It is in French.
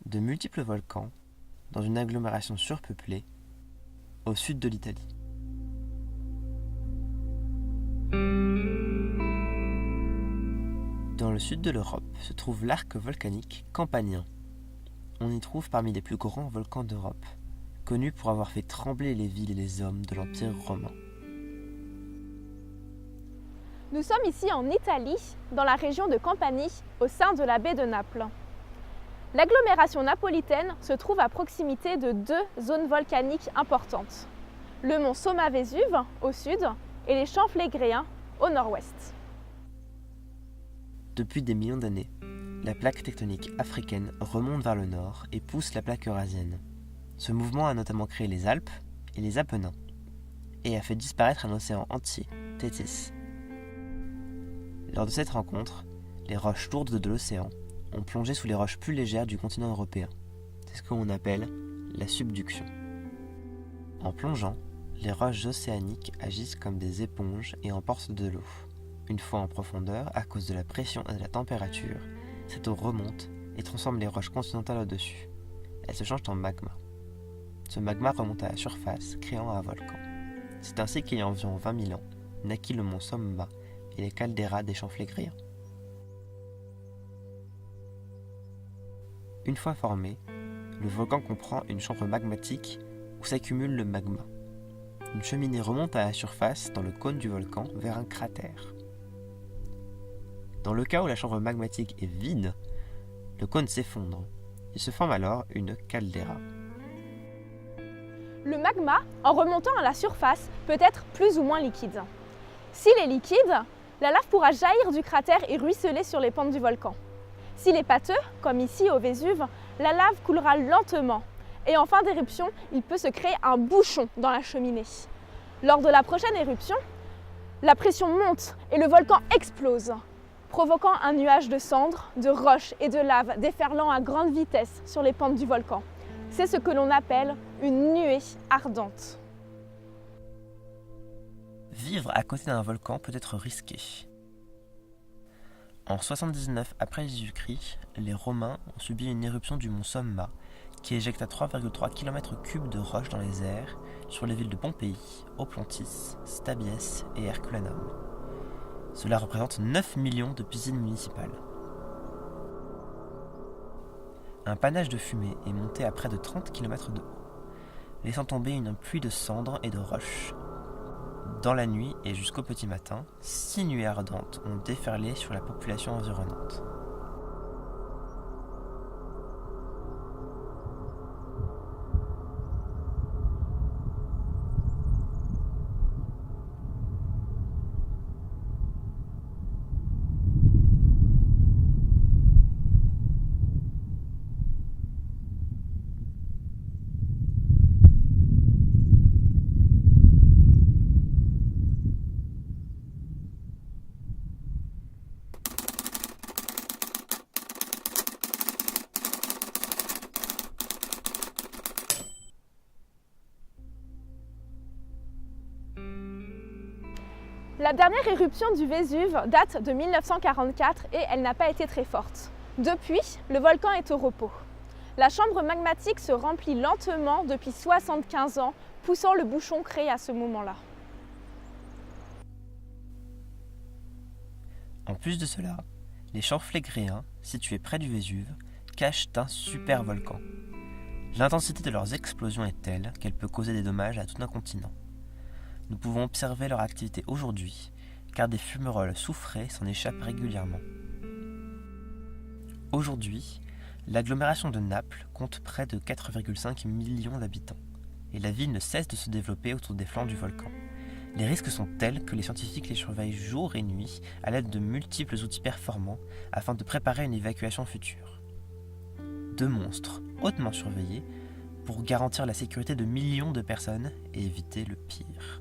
de multiples volcans dans une agglomération surpeuplée au sud de l'Italie. Dans le sud de l'Europe se trouve l'arc volcanique campanien. On y trouve parmi les plus grands volcans d'Europe, connu pour avoir fait trembler les villes et les hommes de l'Empire romain. Nous sommes ici en Italie, dans la région de Campanie, au sein de la baie de Naples. L'agglomération napolitaine se trouve à proximité de deux zones volcaniques importantes. Le mont Somma-Vésuve au sud et les champs Flégréens au nord-ouest. Depuis des millions d'années, la plaque tectonique africaine remonte vers le nord et pousse la plaque eurasienne. Ce mouvement a notamment créé les Alpes et les Apennins, et a fait disparaître un océan entier, Thétis. Lors de cette rencontre, les roches lourdes de l'océan ont plongé sous les roches plus légères du continent européen. C'est ce qu'on appelle la subduction. En plongeant, les roches océaniques agissent comme des éponges et emportent de l'eau. Une fois en profondeur, à cause de la pression et de la température, cette eau remonte et transforme les roches continentales au-dessus. Elles se changent en magma. Ce magma remonte à la surface, créant un volcan. C'est ainsi qu'il y a environ 20 000 ans, naquit le mont Somma et les calderas des champs flégréens. Une fois formé, le volcan comprend une chambre magmatique où s'accumule le magma. Une cheminée remonte à la surface dans le cône du volcan vers un cratère. Dans le cas où la chambre magmatique est vide, le cône s'effondre. Il se forme alors une caldeira. Le magma, en remontant à la surface, peut être plus ou moins liquide. S'il est liquide, la lave pourra jaillir du cratère et ruisseler sur les pentes du volcan. S'il est pâteux, comme ici au Vésuve, la lave coulera lentement. Et en fin d'éruption, il peut se créer un bouchon dans la cheminée. Lors de la prochaine éruption, la pression monte et le volcan explose, provoquant un nuage de cendres, de roches et de lave déferlant à grande vitesse sur les pentes du volcan. C'est ce que l'on appelle une nuée ardente. Vivre à côté d'un volcan peut être risqué. En 79 après Jésus-Christ, les Romains ont subi une éruption du mont Somma qui éjecta 3,3 km3 de roches dans les airs sur les villes de Pompéi, Oplontis, Stabiès et Herculanum. Cela représente 9 millions de piscines municipales. Un panache de fumée est monté à près de 30 km de haut, laissant tomber une pluie de cendres et de roches. Dans la nuit et jusqu'au petit matin, 6 nuées ardentes ont déferlé sur la population environnante. La dernière éruption du Vésuve date de 1944 et elle n'a pas été très forte. Depuis, le volcan est au repos. La chambre magmatique se remplit lentement depuis 75 ans, poussant le bouchon créé à ce moment-là. En plus de cela, les champs flégréens, situés près du Vésuve, cachent un super volcan. L'intensité de leurs explosions est telle qu'elle peut causer des dommages à tout un continent. Nous pouvons observer leur activité aujourd'hui, car des fumerolles soufrées s'en échappent régulièrement. Aujourd'hui, l'agglomération de Naples compte près de 4,5 millions d'habitants, et la ville ne cesse de se développer autour des flancs du volcan. Les risques sont tels que les scientifiques les surveillent jour et nuit à l'aide de multiples outils performants afin de préparer une évacuation future. Deux monstres hautement surveillés pour garantir la sécurité de millions de personnes et éviter le pire.